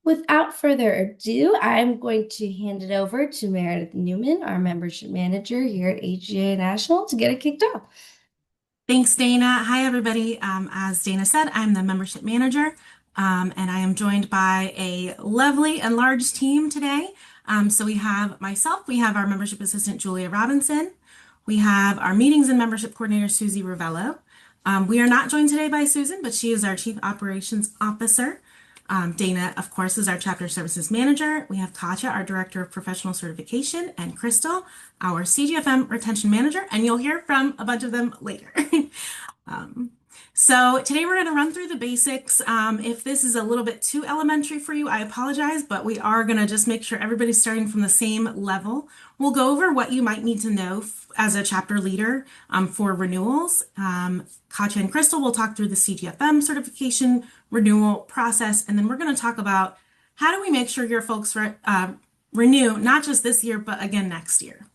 Without further ado, I'm going to hand it over to Meredith Newman, our membership manager here at AGA National, to get it kicked off. Thanks, Dana. Hi, everybody. As Dana said, I'm the membership manager, and I am joined by a lovely and large team today. So we have myself, we have our membership assistant, Julia Robinson. We have our meetings and membership coordinator, Susie Ravello. We are not joined today by Susan, but she is our Chief Operations Officer. Dana, of course, is our chapter services manager. We have Katya, our director of professional certification, and Crystal, our CGFM retention manager, and you'll hear from a bunch of them later. Um, so today we're going to run through the basics. If this is a little bit too elementary for you, I apologize, but we are going to just make sure everybody's starting from the same level. We'll go over what you might need to know as a chapter leader for renewals. Katya and Crystal will talk through the CGFM certification renewal process, and then we're going to talk about how do we make sure your folks renew, not just this year, but again next year.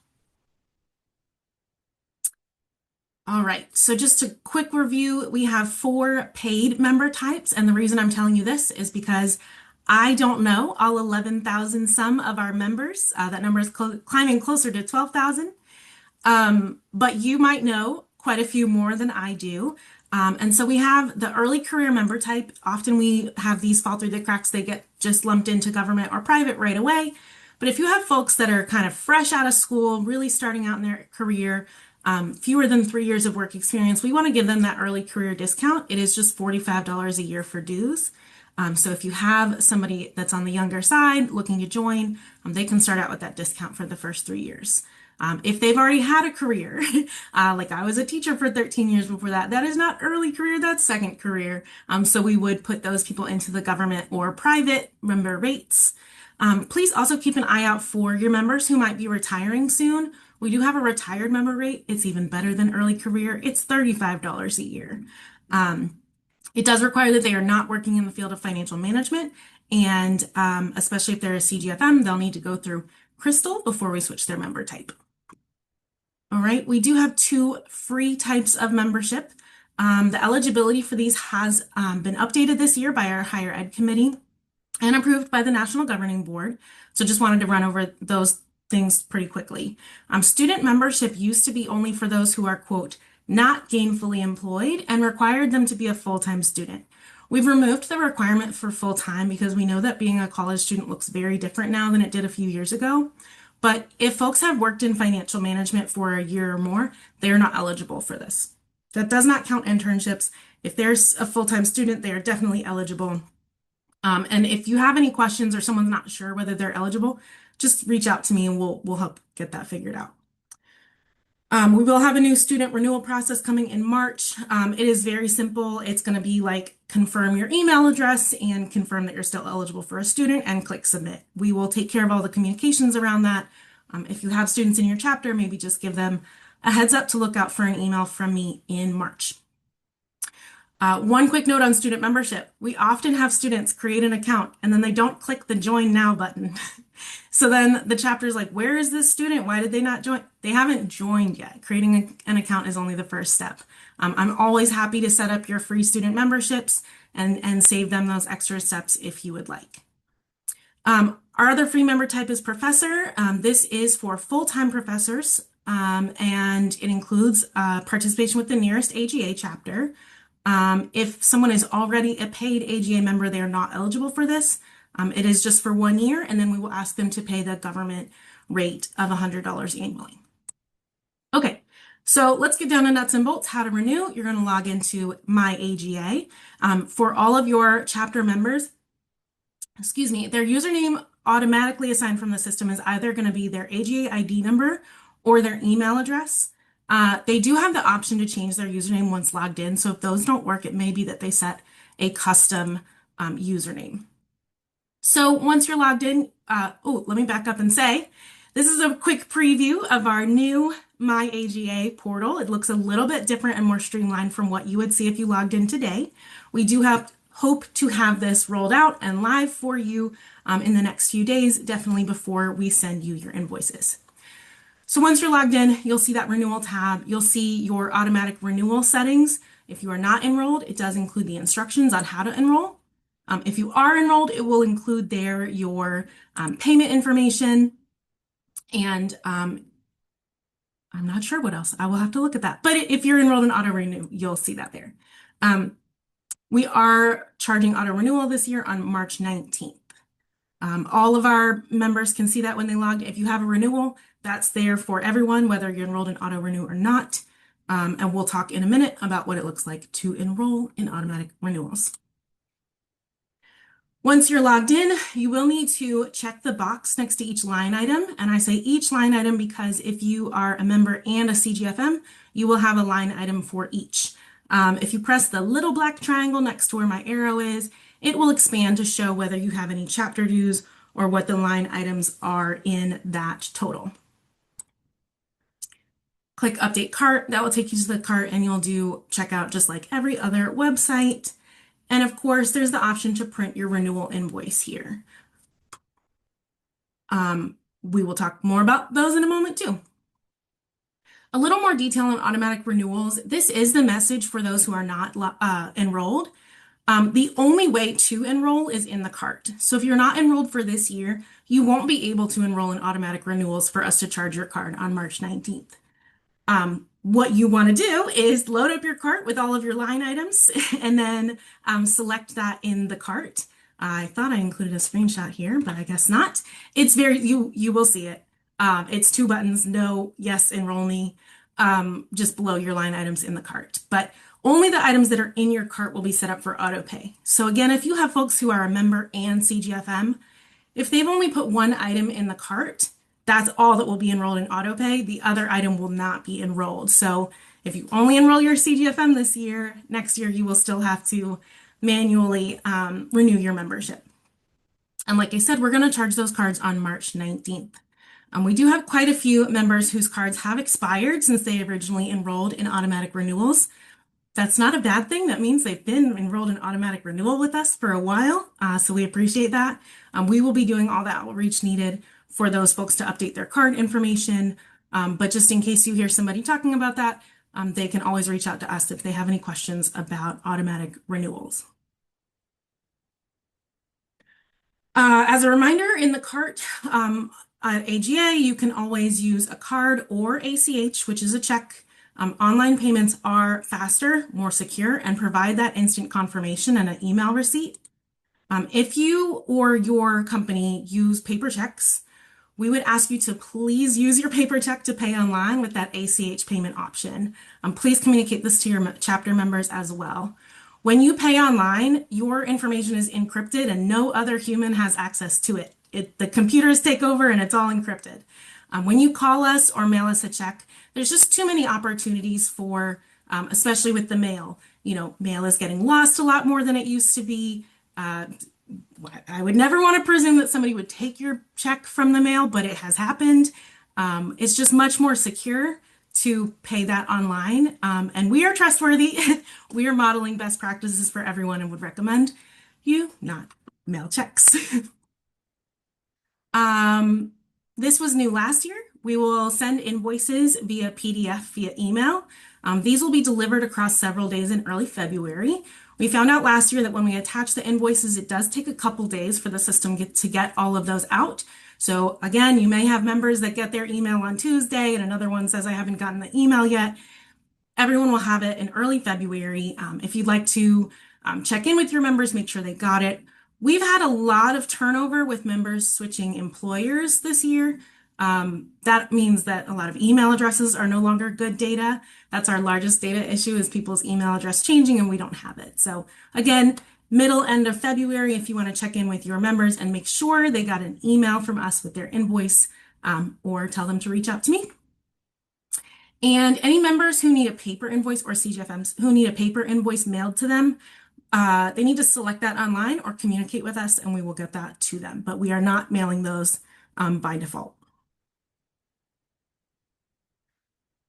All right, so just a quick review, we have 4 paid member types, and the reason I'm telling you this is because I don't know all 11,000 some of our members. That number is climbing closer to 12,000, but you might know quite a few more than I do. And so we have the early career member type. Often we have these fall through the cracks. They get just lumped into government or private right away. But if you have folks that are kind of fresh out of school, really starting out in their career, fewer than 3 years of work experience, we want to give them that early career discount. It is just $45 a year for dues. So if you have somebody that's on the younger side looking to join, they can start out with that discount for the first 3 years. If they've already had a career, like I was a teacher for 13 years before that, that is not early career, that's second career. So we would put those people into the government or private member rates. Please also keep an eye out for your members who might be retiring soon. We do have a retired member rate. It's even better than early career. It's $35 a year. It does require that they are not working in the field of financial management, and especially if they're a CGFM, they'll need to go through Crystal before we switch their member type. All right, we do have 2 free types of membership. The eligibility for these has been updated this year by our higher ed committee and approved by the National Governing Board. So just wanted to run over those things pretty quickly. Student membership used to be only for those who are, quote, not gainfully employed and required them to be a full-time student. We've removed the requirement for full-time because we know that being a college student looks very different now than it did a few years ago. But if folks have worked in financial management for a year or more, they are not eligible for this. That does not count internships. If there's a full-time student, they are definitely eligible. And if you have any questions or someone's not sure whether they're eligible, just reach out to me and we'll help get that figured out. We will have a new student renewal process coming in March. It is very simple. It's going to be like confirm your email address and confirm that you're still eligible for a student and click submit. We will take care of all the communications around that. If you have students in your chapter, maybe just give them a heads up to look out for an email from me in March. One quick note on student membership. We often have students create an account and then they don't click the join now button. So then the chapter is like, where is this student? Why did they not join? They haven't joined yet. Creating an account is only the first step. I'm always happy to set up your free student memberships and save them those extra steps if you would like. Our other free member type is professor. This is for full-time professors, and it includes participation with the nearest AGA chapter. If someone is already a paid AGA member, they are not eligible for this. It is just for 1 year, and then we will ask them to pay the government rate of $100 annually. Okay, so let's get down to nuts and bolts, how to renew. You're going to log into My AGA. For all of your chapter members, excuse me, their username automatically assigned from the system is either going to be their AGA ID number or their email address. They do have the option to change their username once logged in. So if those don't work, it may be that they set a custom username. So once you're logged in, let me back up and say, this is a quick preview of our new My AGA portal. It looks a little bit different and more streamlined from what you would see if you logged in today. We do hope to have this rolled out and live for you in the next few days, definitely before we send you your invoices. So once you're logged in, you'll see that renewal tab. You'll see your automatic renewal settings. If you are not enrolled, it does include the instructions on how to enroll. If you are enrolled, it will include there your payment information and I'm not sure what else. I will have to look at that. But if you're enrolled in auto renew, you'll see that there. Um, we are charging auto renewal this year on March 19th. All of our members can see that when they log. If you have a renewal, that's there for everyone, whether you're enrolled in auto renew or not. And we'll talk in a minute about what it looks like to enroll in automatic renewals. Once you're logged in, you will need to check the box next to each line item. And I say each line item because if you are a member and a CGFM, you will have a line item for each. If you press the little black triangle next to where my arrow is, it will expand to show whether you have any chapter dues or what the line items are in that total. Click Update Cart. That will take you to the cart and you'll do checkout just like every other website. And of course, there's the option to print your renewal invoice here. We will talk more about those in a moment too. A little more detail on automatic renewals. This is the message for those who are not enrolled. The only way to enroll is in the cart. So if you're not enrolled for this year, you won't be able to enroll in automatic renewals for us to charge your card on March 19th. What you want to do is load up your cart with all of your line items and then select that in the cart. I thought I included a screenshot here, but I guess not. It's you will see it. It's two buttons, no, yes, enroll me, just below your line items in the cart. But only the items that are in your cart will be set up for auto pay. So again, if you have folks who are a member and CGFM, if they've only put one item in the cart, that's all that will be enrolled in auto pay. The other item will not be enrolled. So if you only enroll your CGFM this year, next year you will still have to manually renew your membership. And like I said, we're going to charge those cards on March 19th. We do have quite a few members whose cards have expired since they originally enrolled in automatic renewals. That's not a bad thing. That means they've been enrolled in automatic renewal with us for a while. So we appreciate that. We will be doing all the outreach needed for those folks to update their card information. But just in case you hear somebody talking about that, they can always reach out to us if they have any questions about automatic renewals. As a reminder, in the cart at AGA, you can always use a card or ACH, which is a check. Online payments are faster, more secure, and provide that instant confirmation and an email receipt. If you or your company use paper checks, we would ask you to please use your paper check to pay online with that ACH payment option. Please communicate this to your chapter members as well. When you pay online, your information is encrypted and no other human has access to it. The computers take over and it's all encrypted. When you call us or mail us a check, there's just too many opportunities for, especially with the mail. You know, mail is getting lost a lot more than it used to be. I would never want to presume that somebody would take your check from the mail, but it has happened. It's just much more secure to pay that online. And we are trustworthy. We are modeling best practices for everyone and would recommend you not mail checks. This was new last year. We will send invoices via PDF via email. These will be delivered across several days in early February. We found out last year that when we attach the invoices, it does take a couple days for the system to get all of those out. So again, you may have members that get their email on Tuesday and another one says, I haven't gotten the email yet. Everyone will have it in early February. If you'd like to check in with your members, make sure they got it. We've had a lot of turnover with members switching employers this year. That means that a lot of email addresses are no longer good data. That's our largest data issue is people's email address changing and we don't have it. So again, end of February, if you want to check in with your members and make sure they got an email from us with their invoice or tell them to reach out to me. And any members who need a paper invoice or CGFMs who need a paper invoice mailed to them, they need to select that online or communicate with us and we will get that to them. But we are not mailing those by default.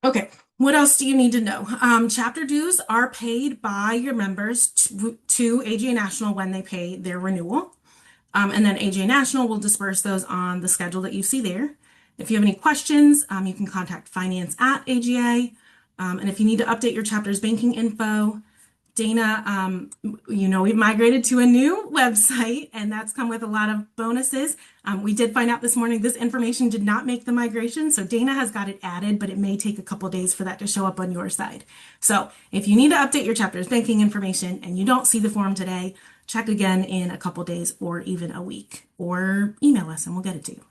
Okay, what else do you need to know? Chapter dues are paid by your members to AGA National when they pay their renewal. And then AGA National will disperse those on the schedule that you see there. If you have any questions, you can contact finance at AGA. And if you need to update your chapter's banking info, Dana, we've migrated to a new website, and that's come with a lot of bonuses. We did find out this morning this information did not make the migration, so Dana has got it added, but it may take a couple days for that to show up on your side. So if you need to update your chapter's banking information and you don't see the form today, check again in a couple days or even a week, or email us and we'll get it to you.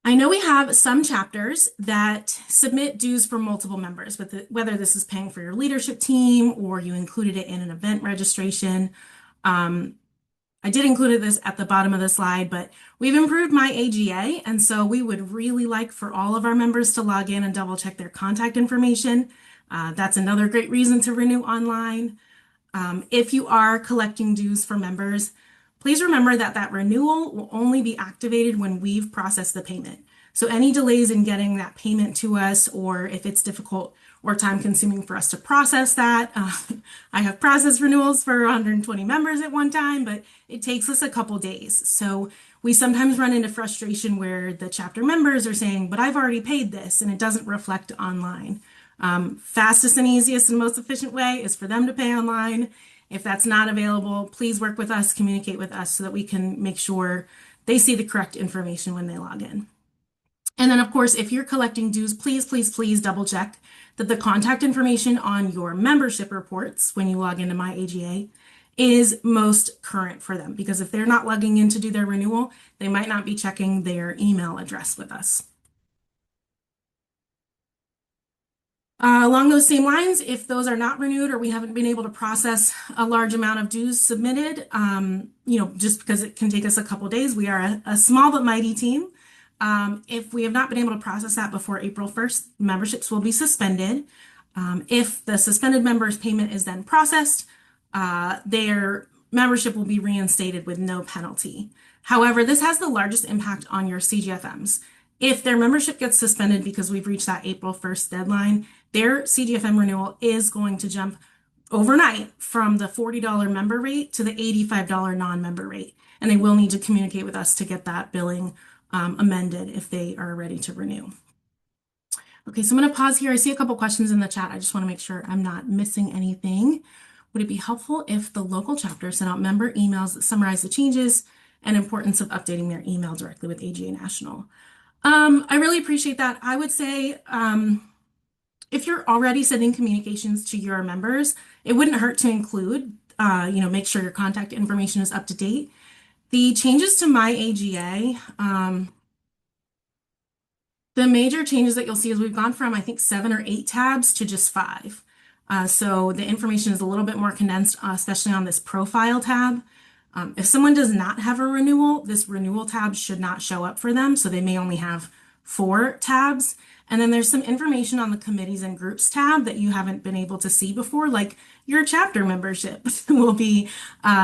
I know we have some chapters that submit dues for multiple members, but whether this is paying for your leadership team or you included it in an event registration. I did include this at the bottom of the slide, but we've improved my AGA, and so we would really like for all of our members to log in and double check their contact information. That's another great reason to renew online. If you are collecting dues for members, please remember that that renewal will only be activated when we've processed the payment. So any delays in getting that payment to us, or if it's difficult or time consuming for us to process that, I have processed renewals for 120 members at one time, but it takes us a couple days. So we sometimes run into frustration where the chapter members are saying, but I've already paid this, and it doesn't reflect online. Fastest and easiest and most efficient way is for them to pay online. If that's not available, please work with us, communicate with us so that we can make sure they see the correct information when they log in. And then, of course, if you're collecting dues, please, please, please double check that the contact information on your membership reports when you log into My AGA is most current for them. Because if they're not logging in to do their renewal, they might not be checking their email address with us. Along those same lines, if those are not renewed or we haven't been able to process a large amount of dues submitted, just because it can take us a couple days, we are a small but mighty team. If we have not been able to process that before April 1st, memberships will be suspended. If the suspended member's payment is then processed, their membership will be reinstated with no penalty. However, this has the largest impact on your CGFMs. If their membership gets suspended because we've reached that April 1st deadline, their CGFM renewal is going to jump overnight from the $40 member rate to the $85 non-member rate. And they will need to communicate with us to get that billing amended if they are ready to renew. Okay, so I'm going to pause here. I see a couple questions in the chat. I just want to make sure I'm not missing anything. Would it be helpful if the local chapter sent out member emails that summarize the changes and importance of updating their email directly with AGA National? I really appreciate that. I would say if you're already sending communications to your members, it wouldn't hurt to include, make sure your contact information is up to date. The changes to My AGA, the major changes that you'll see is we've gone from, I think, 7 or 8 tabs to just 5. So the information is a little bit more condensed, especially on this profile tab. If someone does not have a renewal, this renewal tab should not show up for them. So they may only have 4 tabs. And then there's some information on the committees and groups tab that you haven't been able to see before, like your chapter membership will be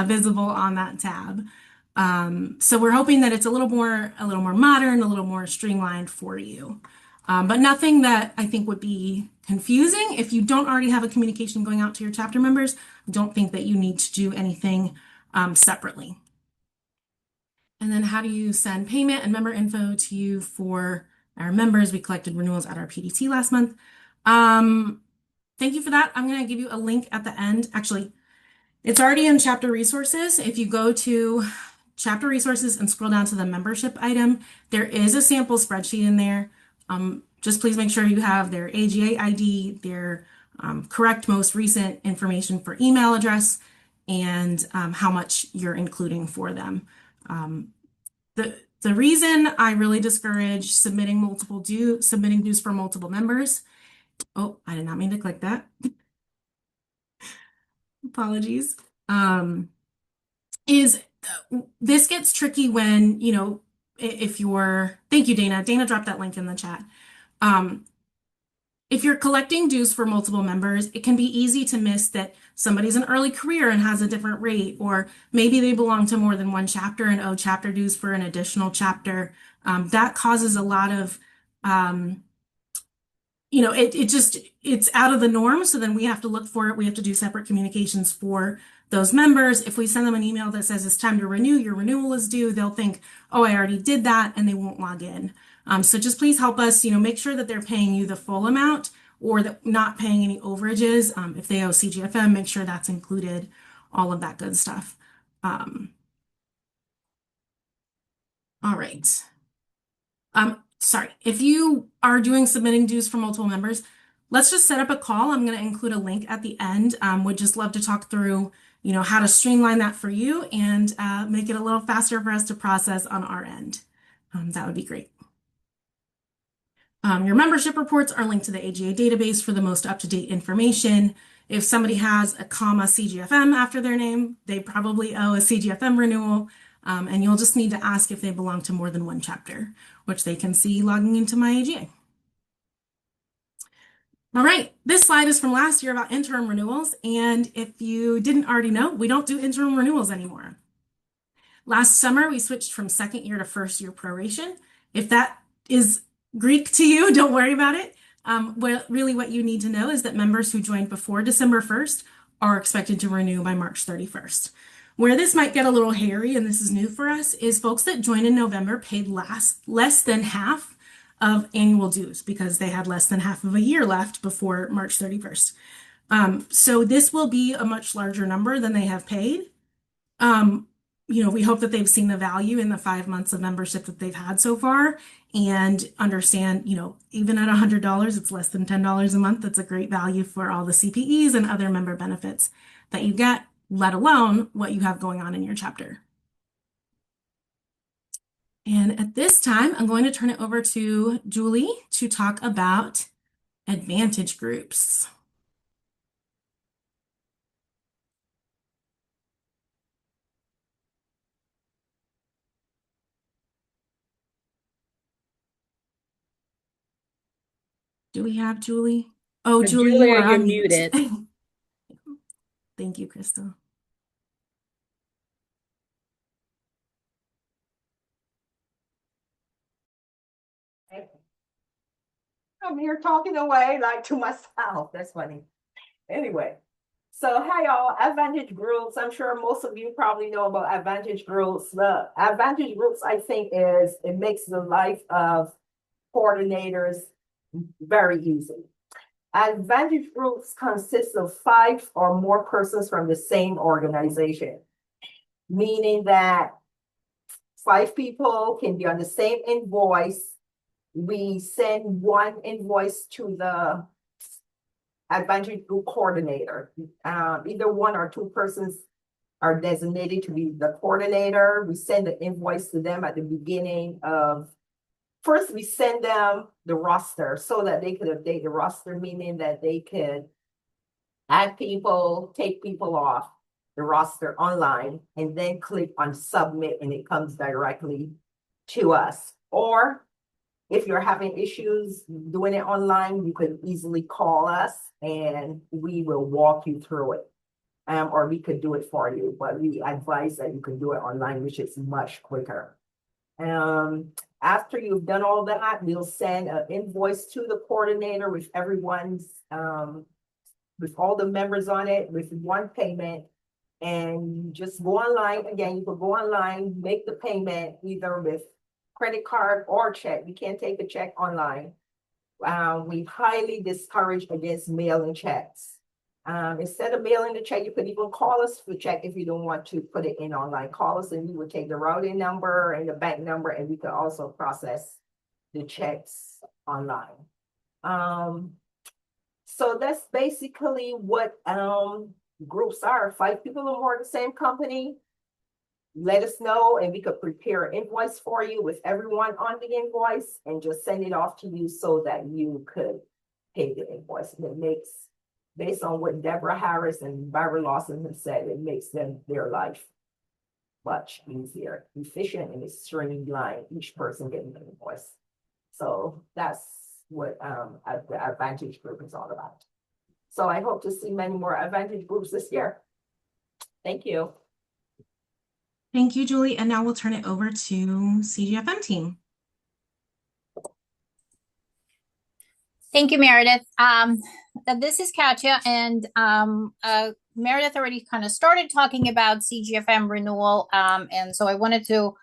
visible on that tab. So we're hoping that it's a little more modern, a little more streamlined for you. But nothing that I think would be confusing. If you don't already have a communication going out to your chapter members, I don't think that you need to do anything separately. And then how do you send payment and member info to you for our members? We collected renewals at our PDT last month. Thank you for that. I'm going to give you a link at the end. Actually, it's already in chapter resources. If you go to chapter resources and scroll down to the membership item, there is a sample spreadsheet in there. Just please make sure you have their AGA ID, their correct most recent information for email address, and how much you're including for them. The reason I really discourage submitting dues for multiple members. Oh, I did not mean to click that. Apologies. Is this gets tricky when, if you're, thank you, Dana. Dana dropped that link in the chat. If you're collecting dues for multiple members, it can be easy to miss that somebody's an early career and has a different rate, or maybe they belong to more than one chapter and owe chapter dues for an additional chapter. That causes a lot of, it's out of the norm. So then we have to look for it. We have to do separate communications for those members. If we send them an email that says it's time to renew, your renewal is due, they'll think, oh, I already did that, and they won't log in. So just please help us, make sure that they're paying you the full amount or that not paying any overages. If they owe CGFM, make sure that's included, all of that good stuff. Um, all right. Sorry, if you are doing submitting dues for multiple members, let's just set up a call. I'm going to include a link at the end. Would just love to talk through, how to streamline that for you and make it a little faster for us to process on our end. That would be great. Your membership reports are linked to the AGA database for the most up-to-date information. If somebody has a comma CGFM after their name, they probably owe a CGFM renewal, and you'll just need to ask if they belong to more than one chapter, which they can see logging into my AGA. All right, this slide is from last year about interim renewals, and if you didn't already know, we don't do interim renewals anymore. Last summer, we switched from second year to first year proration. If that is Greek to you, don't worry about it. What you need to know is that members who joined before December 1st are expected to renew by March 31st. Where this might get a little hairy, and this is new for us, is folks that joined in November paid less than half of annual dues because they had less than half of a year left before March 31st. So this will be a much larger number than they have paid. We hope that they've seen the value in the 5 months of membership that they've had so far and understand, even at $100, it's less than $10 a month. That's a great value for all the CPEs and other member benefits that you get, let alone what you have going on in your chapter. And at this time, I'm going to turn it over to Julie to talk about advantage groups. Do we have Julie? Oh, Julie, you Julia, are you're on mute. muted. Thank you, Crystal. I'm here talking away like to myself. That's funny. Anyway, so hi y'all, Advantage Groups. I'm sure most of you probably know about Advantage Groups. The Advantage Groups, I think, it makes the life of coordinators very easy. Advantage Groups consists of 5 or more persons from the same organization, meaning that 5 people can be on the same invoice. We send one invoice to the Advantage Group coordinator. Either 1 or 2 persons are designated to be the coordinator. We send the invoice to them at the beginning of, first we send them the roster so that they could update the roster, meaning that they could add people, take people off the roster online, and then click on submit and it comes directly to us. Or if you're having issues doing it online, you could easily call us and we will walk you through it. Or we could do it for you, but we advise that you can do it online, which is much quicker. After you've done all that, we'll send an invoice to the coordinator with everyone's, with all the members on it, with one payment. And you just go online. Again, you can go online, make the payment either with credit card or check. You can't take a check online. We highly discourage against mailing checks. Instead of mailing the check, you could even call us for check if you don't want to put it in online. Call us and we would take the routing number and the bank number, and we could also process the checks online. So that's basically what groups are. 5 people or more in the same company. Let us know and we could prepare an invoice for you with everyone on the invoice and just send it off to you so that you could pay the invoice. And it makes, based on what Deborah Harris and Barbara Lawson have said, it makes their life much easier, efficient, and it's streamlined, each person getting an invoice. So that's what the Advantage Group is all about. So I hope to see many more Advantage Groups this year. Thank you. Thank you, Julie. And now we'll turn it over to CGFM team. Thank you, Meredith. This is Katya, and Meredith already kind of started talking about CGFM renewal, and so I wanted to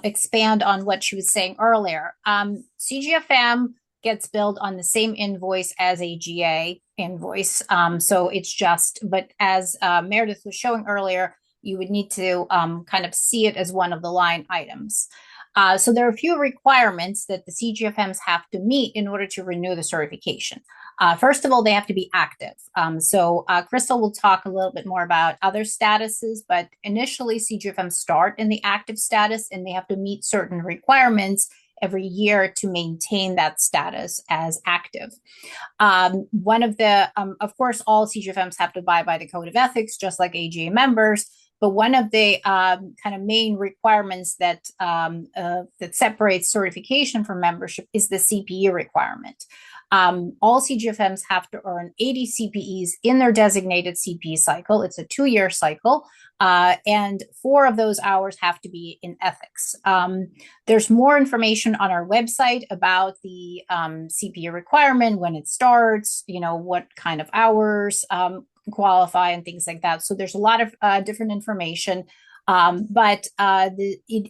expand on what she was saying earlier. CGFM gets billed on the same invoice as a GA invoice. So it's just, but as Meredith was showing earlier, you would need to kind of see it as one of the line items. So there are a few requirements that the CGFMs have to meet in order to renew the certification. First of all, they have to be active. Crystal will talk a little bit more about other statuses, but initially CGFMs start in the active status and they have to meet certain requirements every year to maintain that status as active. Of course, all CGFMs have to abide by the Code of Ethics, just like AGA members. But one of the kind of main requirements that separates certification from membership is the CPE requirement. All CGFMs have to earn 80 CPEs in their designated CPE cycle. It's a 2-year cycle, and 4 of those hours have to be in ethics. There's more information on our website about the CPE requirement, when it starts, what kind of hours qualify and things like that. So there's a lot of different information. It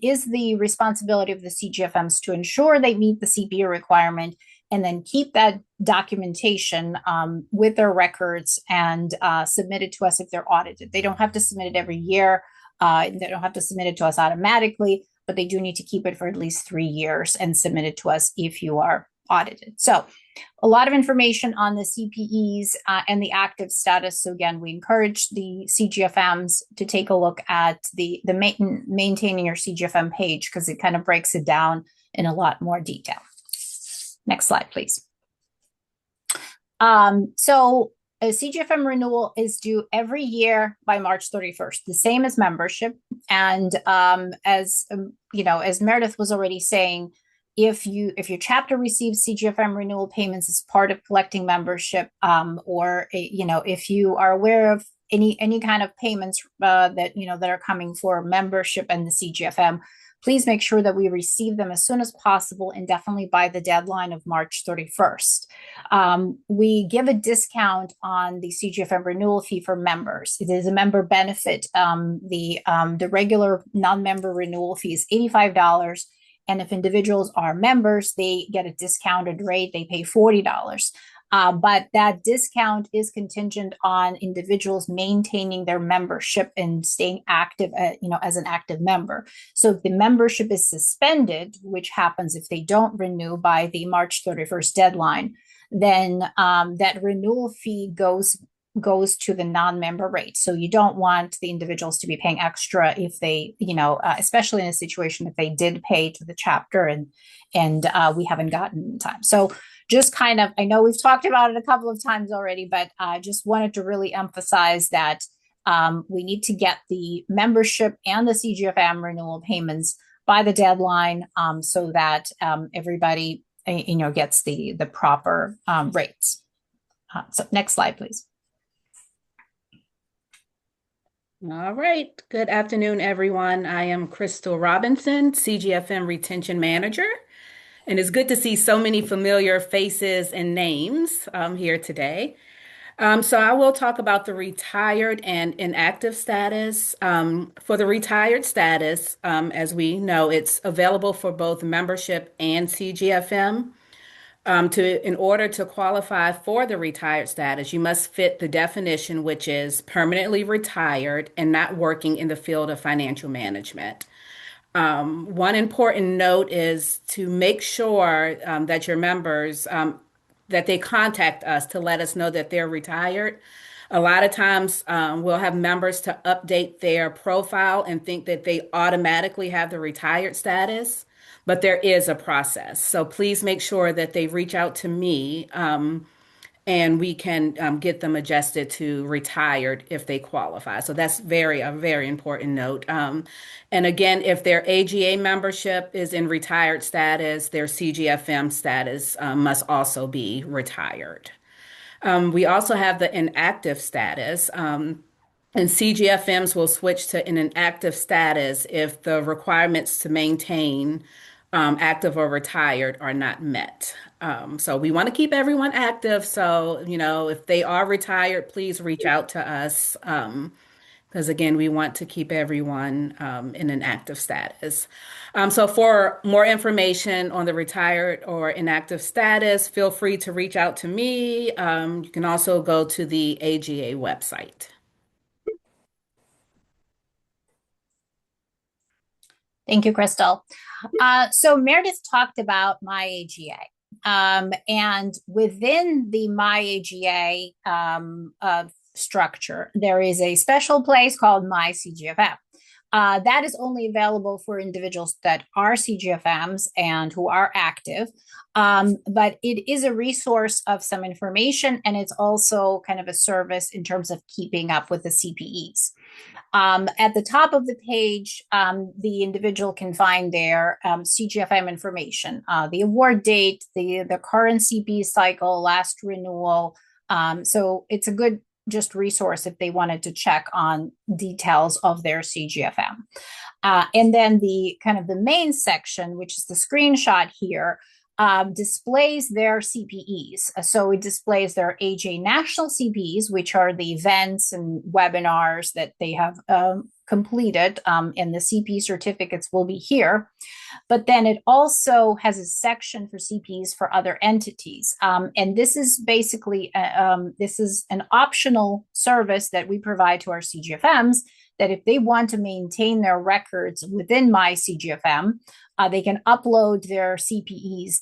is the responsibility of the CGFMs to ensure they meet the CPE requirement and then keep that documentation with their records and submit it to us if they're audited. They don't have to submit it every year. They don't have to submit it to us automatically, but they do need to keep it for at least 3 years and submit it to us if you are audited. So a lot of information on the CPEs and the active status. So again, we encourage the CGFMs to take a look at the maintaining your CGFM page, because it kind of breaks it down in a lot more detail. Next slide, please. A CGFM renewal is due every year by March 31st, the same as membership. And as Meredith was already saying, if your chapter receives CGFM renewal payments as part of collecting membership, or if you are aware of any kind of payments that are coming for membership and the CGFM, please make sure that we receive them as soon as possible, and definitely by the deadline of March 31st. We give a discount on the CGFM renewal fee for members. It is a member benefit. The regular non-member renewal fee is $85. And if individuals are members, they get a discounted rate. They pay $40. But that discount is contingent on individuals maintaining their membership and staying active, as an active member. So if the membership is suspended, which happens if they don't renew by the March 31st deadline, then that renewal fee goes to the non-member rate. So you don't want the individuals to be paying extra if they, especially in a situation if they did pay to the chapter and we haven't gotten in time. So just kind of, I know we've talked about it a couple of times already, but I just wanted to really emphasize that we need to get the membership and the CGFM renewal payments by the deadline, so that everybody, gets the proper rates. So next slide, please. All right. Good afternoon, everyone. I am Crystal Robinson, CGFM Retention Manager, and it's good to see so many familiar faces and names here today. So I will talk about the retired and inactive status. For the retired status, as we know, it's available for both membership and CGFM. In order to qualify for the retired status, you must fit the definition, which is permanently retired and not working in the field of financial management. One important note is to make sure that your members that they contact us to let us know that they're retired. A lot of times we'll have members to update their profile and think that they automatically have the retired status, but there is a process. So please make sure that they reach out to me, and we can get them adjusted to retired if they qualify. So that's a very important note. And again, if their AGA membership is in retired status, their CGFM status must also be retired. We also have the inactive status. And CGFMs will switch to an inactive status if the requirements to maintain active or retired are not met. So we want to keep everyone active. So, if they are retired, please reach out to us because again, we want to keep everyone in an active status. So for more information on the retired or inactive status, feel free to reach out to me. You can also go to the AGA website. Thank you, Crystal. So Meredith talked about MyAGA. And within the MyAGA structure, there is a special place called MyCGFM. That is only available for individuals that are CGFMs and who are active. But it is a resource of some information, and it's also kind of a service in terms of keeping up with the CPEs. At the top of the page, the individual can find their CGFM information, the award date, the current CP cycle, last renewal. So it's a good just resource if they wanted to check on details of their CGFM. And then the kind of the main section, which is the screenshot here, displays their CPEs. So it displays their AJ National CPEs, which are the events and webinars that they have completed, and the CPE certificates will be here. But then it also has a section for CPEs for other entities. And this is basically, this is an optional service that we provide to our CGFMs, that if they want to maintain their records within MyCGFM, they can upload their CPEs,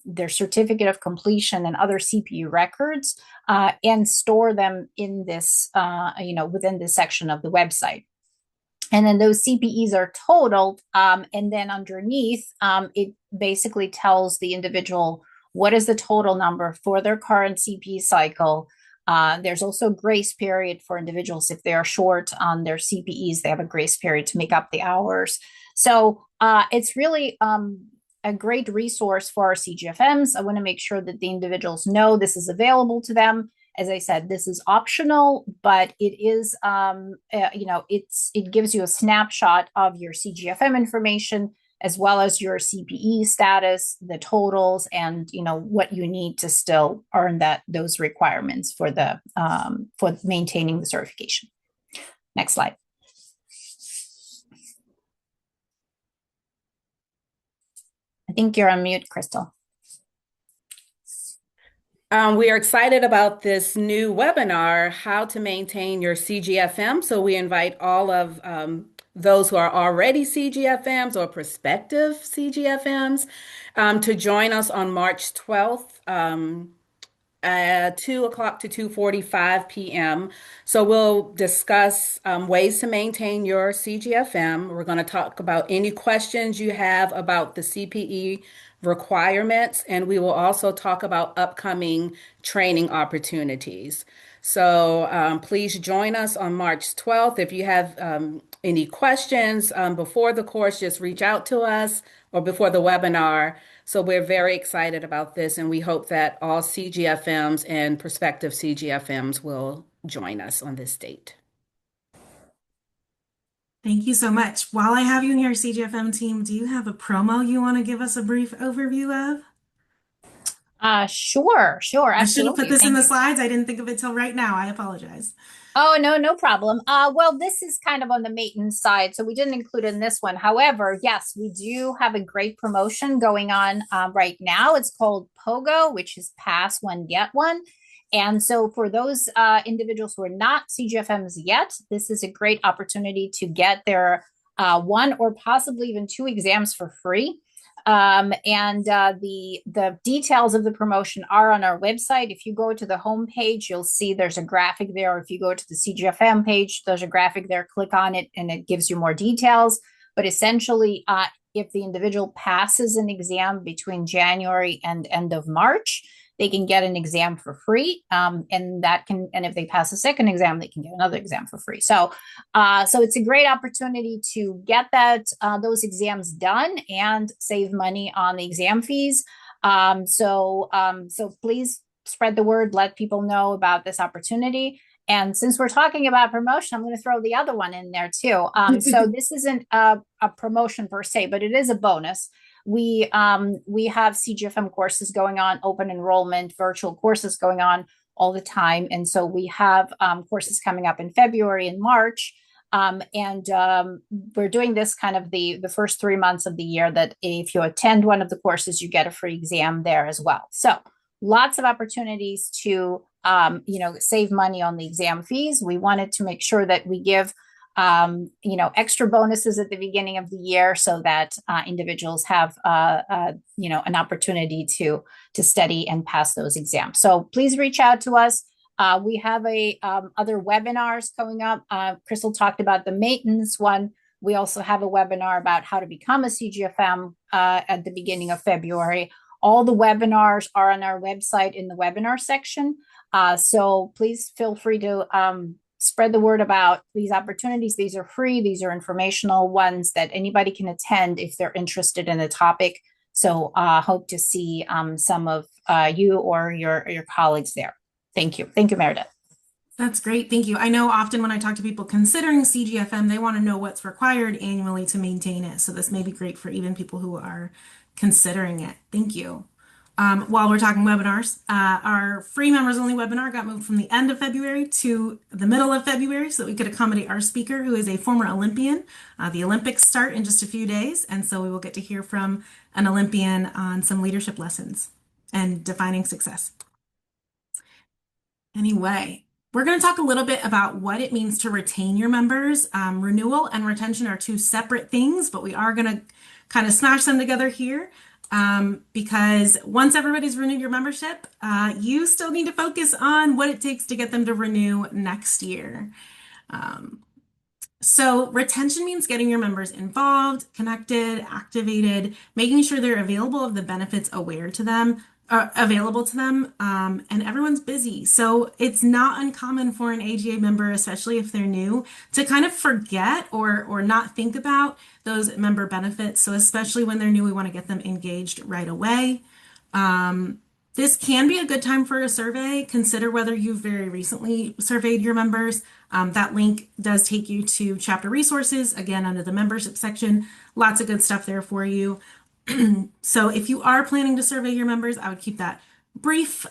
their certificate of completion and other CPE records, and store them in this, within this section of the website. And then those CPEs are totaled, and then underneath, it basically tells the individual what is the total number for their current CPE cycle. There's also a grace period for individuals. If they are short on their CPEs, they have a grace period to make up the hours. So it's really a great resource for our CGFMs. I want to make sure that the individuals know this is available to them. As I said, this is optional, but it is, it gives you a snapshot of your CGFM information, as well as your CPE status, the totals, and what you need to still earn those requirements for for maintaining the certification. Next slide. I think you're on mute, Crystal. We are excited about this new webinar, How to Maintain Your CGFM. So we invite all of those who are already CGFMs or prospective CGFMs to join us on March 12th at 2 o'clock to 2:45 p.m. So we'll discuss ways to maintain your CGFM. We're going to talk about any questions you have about the CPE requirements, and we will also talk about upcoming training opportunities. So please join us on March 12th. If you have any questions before the course, just reach out to us, or before the webinar. So we're very excited about this, and we hope that all CGFMs and prospective CGFMs will join us on this date. Thank you so much. While I have you here, CGFM team, do you have a promo you want to give us a brief overview of? Sure, absolutely. I should have put this in the slides. I didn't think of it till right now. I apologize. Oh, no problem. Well, this is kind of on the maintenance side, so we didn't include it in this one. However, yes, we do have a great promotion going on right now. It's called POGO, which is Pass One, Get One. And so for those individuals who are not CGFMs yet, this is a great opportunity to get their one or possibly even two exams for free. The details of the promotion are on our website. If you go to the home page, you'll see there's a graphic there. If you go to the CGFM page, there's a graphic there. Click on it and it gives you more details. But essentially, if the individual passes an exam between January and end of March, they can get an exam for free, and if they pass a second exam, they can get another exam for free. So it's a great opportunity to get those exams done and save money on the exam fees. So please spread the word, let people know about this opportunity. And since we're talking about promotion, I'm going to throw the other one in there too. So this isn't a promotion per se, but it is a bonus. We have CGFM courses going on, open enrollment, virtual courses going on all the time. And so we have courses coming up in February and March. And we're doing this kind of the first 3 months of the year, that if you attend one of the courses, you get a free exam there as well. So lots of opportunities to save money on the exam fees. We wanted to make sure that we give extra bonuses at the beginning of the year, so that individuals have an opportunity to study and pass those exams. So please reach out to us. We have other webinars coming up. Crystal talked about the maintenance one. We also have a webinar about how to become a CGFM at the beginning of February. All the webinars are on our website in the webinar section. So please feel free to spread the word about these opportunities. These are free. These are informational ones that anybody can attend if they're interested in the topic. So hope to see some of you or your colleagues there. Thank you. Thank you, Meredith. That's great. Thank you. I know often when I talk to people considering CGFM, they want to know what's required annually to maintain it. So this may be great for even people who are considering it. Thank you. While we're talking webinars, our free members only webinar got moved from the end of February to the middle of February so that we could accommodate our speaker, who is a former Olympian. The Olympics start in just a few days, and so we will get to hear from an Olympian on some leadership lessons and defining success. Anyway, we're going to talk a little bit about what it means to retain your members. Renewal and retention are two separate things, but we are going to kind of smash them together here. Because once everybody's renewed your membership, you still need to focus on what it takes to get them to renew next year. So retention means getting your members involved, connected, activated, making sure they're available of the benefits available to them, and everyone's busy. So it's not uncommon for an AGA member, especially if they're new, to kind of forget or not think about those member benefits. So especially when they're new, we want to get them engaged right away. This can be a good time for a survey. Consider whether you've very recently surveyed your members. That link does take you to chapter resources, again, under the membership section. Lots of good stuff there for you. So if you are planning to survey your members, I would keep that brief.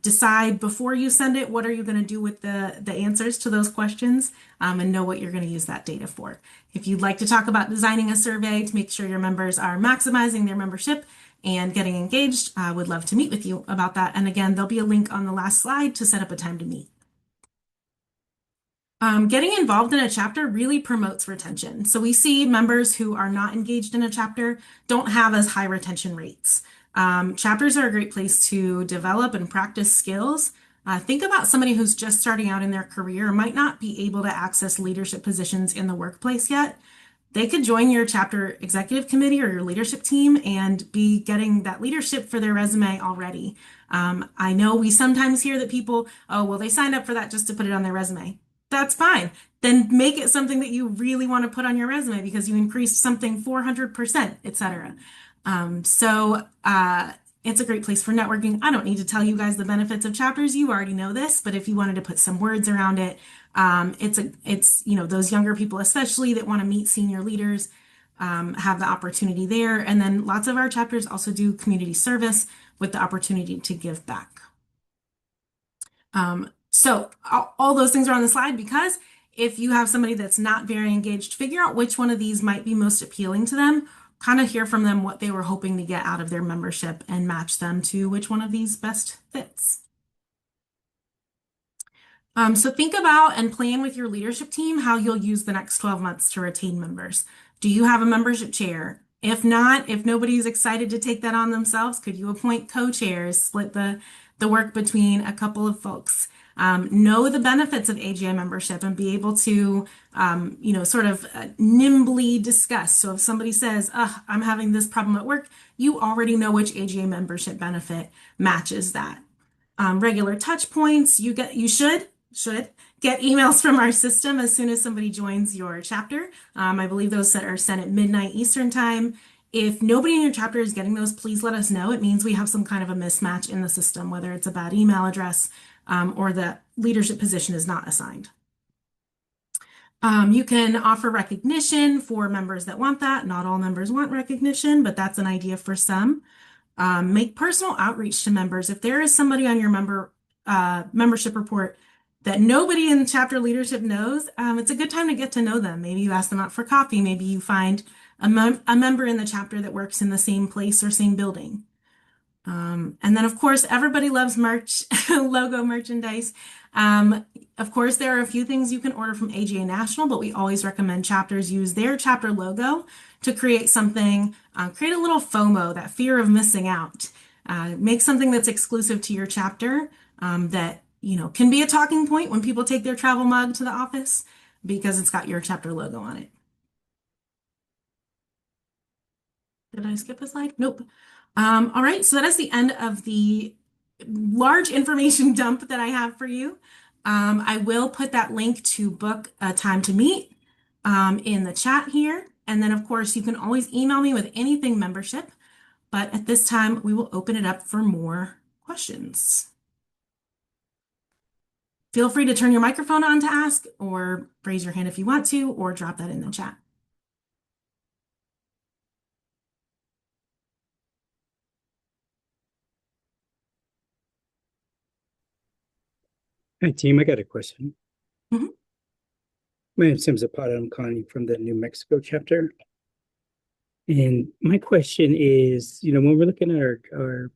Decide before you send it, what are you going to do with the answers to those questions, and know what you're going to use that data for. If you'd like to talk about designing a survey to make sure your members are maximizing their membership and getting engaged, I would love to meet with you about that. And again, there'll be a link on the last slide to set up a time to meet. Getting involved in a chapter really promotes retention. So we see members who are not engaged in a chapter don't have as high retention rates. Chapters are a great place to develop and practice skills. Think about somebody who's just starting out in their career, might not be able to access leadership positions in the workplace yet. They could join your chapter executive committee or your leadership team and be getting that leadership for their resume already. I know we sometimes hear that people, oh, well, they signed up for that just to put it on their resume. That's fine. Then make it something that you really want to put on your resume because you increased something 400%, etc. It's a great place for networking. I don't need to tell you guys the benefits of chapters. You already know this, but if you wanted to put some words around it, it's those younger people, especially that want to meet senior leaders, have the opportunity there. And then lots of our chapters also do community service with the opportunity to give back. So all those things are on the slide because if you have somebody that's not very engaged, figure out which one of these might be most appealing to them, kind of hear from them what they were hoping to get out of their membership and match them to which one of these best fits. So think about and plan with your leadership team how you'll use the next 12 months to retain members. Do you have a membership chair? If not, if nobody's excited to take that on themselves, could you appoint co-chairs, split the work between a couple of folks? Know the benefits of AGI membership and be able to, nimbly discuss. So if somebody says, I'm having this problem at work, you already know which AGI membership benefit matches that. Regular touch points, you should get emails from our system as soon as somebody joins your chapter. I believe those are sent at midnight Eastern time. If nobody in your chapter is getting those, please let us know. It means we have some kind of a mismatch in the system, whether it's a bad email address or the leadership position is not assigned. You can offer recognition for members that want that. Not all members want recognition, but that's an idea for some. Make personal outreach to members. If there is somebody on your member membership report that nobody in chapter leadership knows, it's a good time to get to know them. Maybe you ask them out for coffee. Maybe you find a member in the chapter that works in the same place or same building. And then, of course, everybody loves merch, logo merchandise. Of course, there are a few things you can order from AGA National, but we always recommend chapters use their chapter logo to create something, create a little FOMO, that fear of missing out. Make something that's exclusive to your chapter, that, can be a talking point when people take their travel mug to the office because it's got your chapter logo on it. Did I skip a slide? Nope. All right, so that is the end of the large information dump that I have for you. I will put that link to book a time to meet in the chat here. And then, of course, you can always email me with anything membership. But at this time, we will open it up for more questions. Feel free to turn your microphone on to ask, or raise your hand if you want to, or drop that in the chat. Hi, team. I got a question. Mhm. My name's Tim Zapata. I'm calling you from the New Mexico chapter. And my question is, when we're looking at our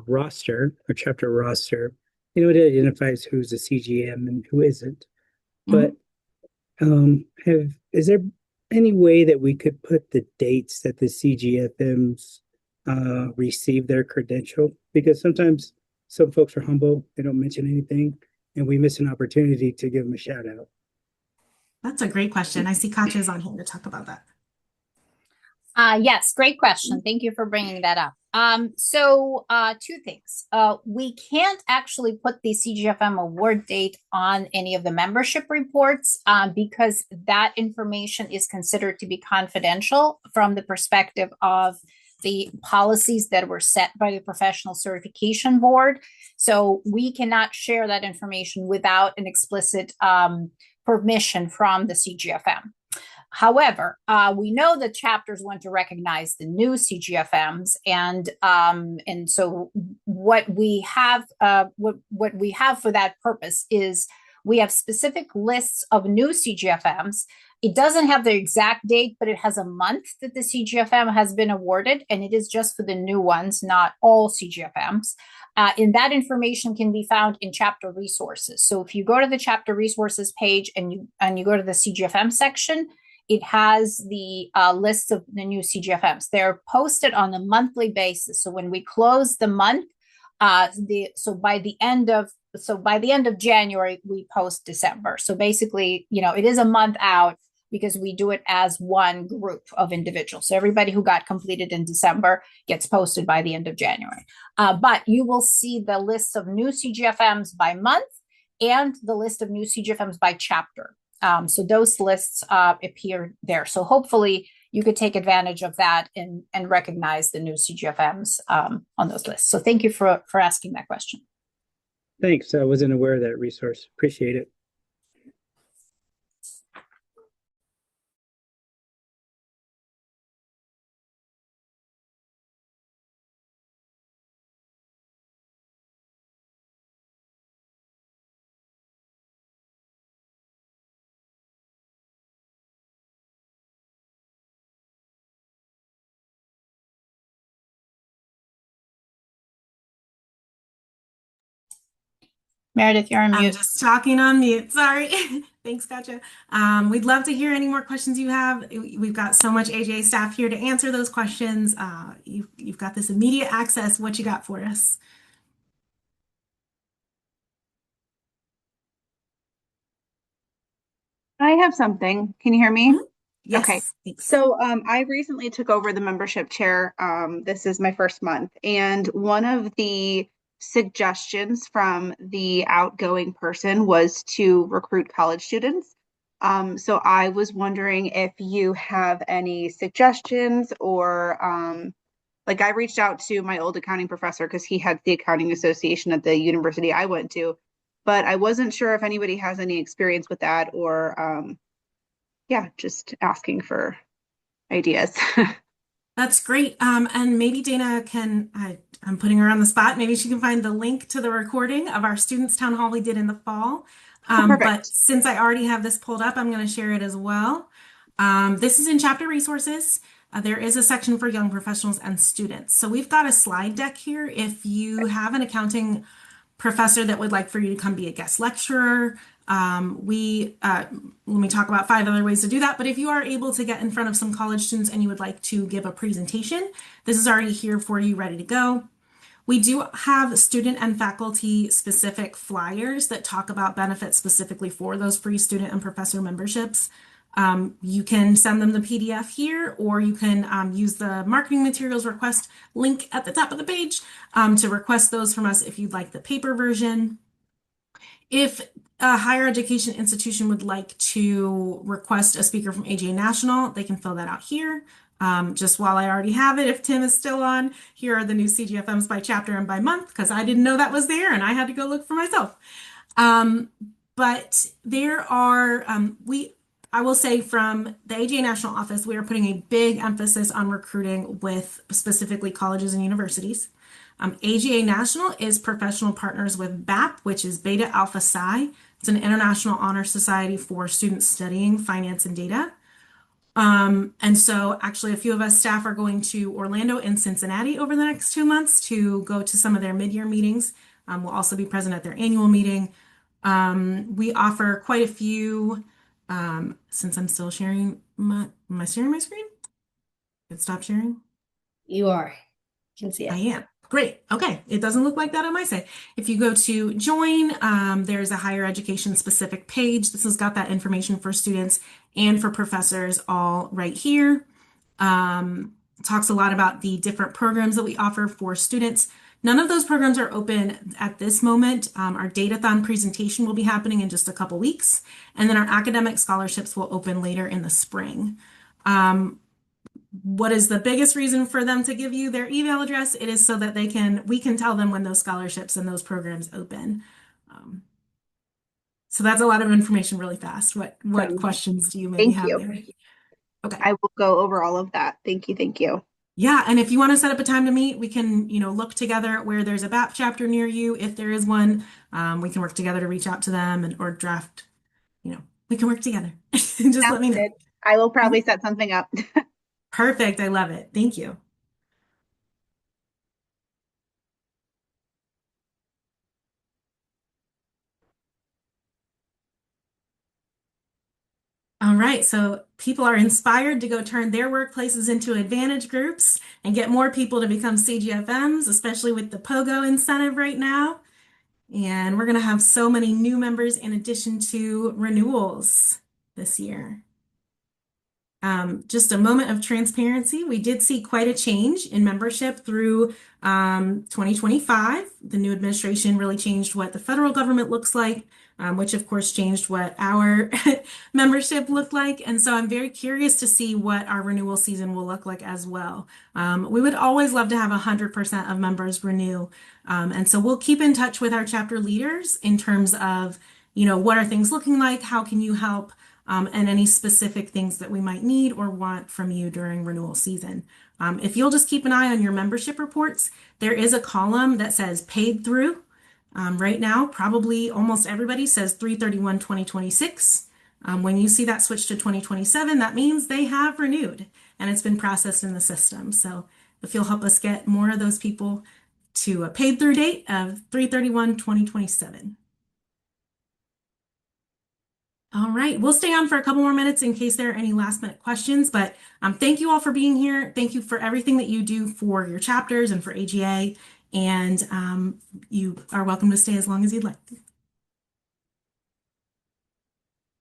roster, our chapter roster, it identifies who's a CGM and who isn't. But is there any way that we could put the dates that the CGFMs receive their credential? Because sometimes some folks are humble, they don't mention anything, and we miss an opportunity to give them a shout out. That's a great question. I see Katya's on here to talk about that. Yes, great question. Thank you for bringing that up. So two things. We can't actually put the CGFM award date on any of the membership reports because that information is considered to be confidential from the perspective of the policies that were set by the Professional Certification Board. So we cannot share that information without an explicit permission from the CGFM. However, we know that chapters want to recognize the new CGFMs, and so what we have for that purpose is we have specific lists of new CGFMs. It doesn't have the exact date, but it has a month that the CGFM has been awarded, and it is just for the new ones, not all CGFMs. And that information can be found in chapter resources. So if you go to the chapter resources page and you go to the CGFM section, it has the list of the new CGFMs. They're posted on a monthly basis. So when we close the month, by the end of January, we post December. So basically, it is a month out because we do it as one group of individuals. So everybody who got completed in December gets posted by the end of January. But you will see the list of new CGFMs by month and the list of new CGFMs by chapter. So those lists appear there. So hopefully you could take advantage of that and recognize the new CGFMs on those lists. So thank you for asking that question. Thanks. I wasn't aware of that resource. Appreciate it. Meredith, you're on I'm mute. just talking on mute. Sorry. Thanks, Katya. We'd love to hear any more questions you have. We've got so much AJA staff here to answer those questions. You've got this immediate access. What you got for us? I have something. Can you hear me? Yes. Okay. Thanks. So I recently took over the membership chair. This is my first month. And one of the suggestions from the outgoing person was to recruit college students. So I was wondering if you have any suggestions or I reached out to my old accounting professor because he had the accounting association at the university I went to, but I wasn't sure if anybody has any experience with that or just asking for ideas. That's great. And maybe Dana I'm putting her on the spot. Maybe she can find the link to the recording of our students' town hall we did in the fall. Oh, But perfect. since I already have this pulled up, I'm going to share it as well. This is in chapter resources. There is a section for young professionals and students. So we've got a slide deck here. If you have an accounting professor that would like for you to come be a guest lecturer. Let me talk about 5 other ways to do that. But if you are able to get in front of some college students and you would like to give a presentation, this is already here for you, ready to go. We do have student and faculty specific flyers that talk about benefits specifically for those free student and professor memberships. You can send them the PDF here, or you can use the marketing materials request link at the top of the page to request those from us if you'd like the paper version. If a higher education institution would like to request a speaker from AJ National, they can fill that out here. Just while I already have it, if Tim is still on, here are the new CGFMs by chapter and by month, because I didn't know that was there and I had to go look for myself. But there are, I will say from the AGA National Office, we are putting a big emphasis on recruiting with specifically colleges and universities. AGA National is professional partners with BAP, which is Beta Alpha Psi. It's an international honor society for students studying finance and data. And so actually a few of us staff are going to Orlando and Cincinnati over the next 2 months to go to some of their mid-year meetings. We'll also be present at their annual meeting. We offer quite a few, since I'm still sharing am I sharing my screen? Did it stop sharing? You are. You can see I it. am. Great. Okay. It doesn't look like that on my side. If you go to join, there's a higher education specific page. This has got that information for students and for professors all right here. Talks a lot about the different programs that we offer for students. None of those programs are open at this moment. Our Datathon presentation will be happening in just a couple weeks, and then our academic scholarships will open later in the spring. What is the biggest reason for them to give you their email address? It is so that we can tell them when those scholarships and those programs open. So that's a lot of information really fast. What questions do you maybe Thank have you. there? Okay. I will go over all of that. Thank you. Thank you. Yeah, and if you want to set up a time to meet, we can, look together where there's a BAP chapter near you. If there is one, we can work together to reach out to them or draft, we can work together. Just let Sounds me know. good. I will probably set something up. Perfect. I love it. Thank you. All right, so people are inspired to go turn their workplaces into advantage groups and get more people to become CGFMs, especially with the POGO incentive right now. And we're going to have so many new members in addition to renewals this year. Just a moment of transparency. We did see quite a change in membership through 2025. The new administration really changed what the federal government looks like, which of course changed what our membership looked like. And so I'm very curious to see what our renewal season will look like as well. We would always love to have 100% of members renew. And so we'll keep in touch with our chapter leaders in terms of, what are things looking like? How can you help? And any specific things that we might need or want from you during renewal season. If you'll just keep an eye on your membership reports, there is a column that says paid through. Right now, probably almost everybody says 3/31/2026. When you see that switch to 2027, that means they have renewed and it's been processed in the system. So if you'll help us get more of those people to a paid through date of 3/31/2027. All right, we'll stay on for a couple more minutes in case there are any last minute questions, but thank you all for being here. Thank you for everything that you do for your chapters and for AGA, and you are welcome to stay as long as you'd like.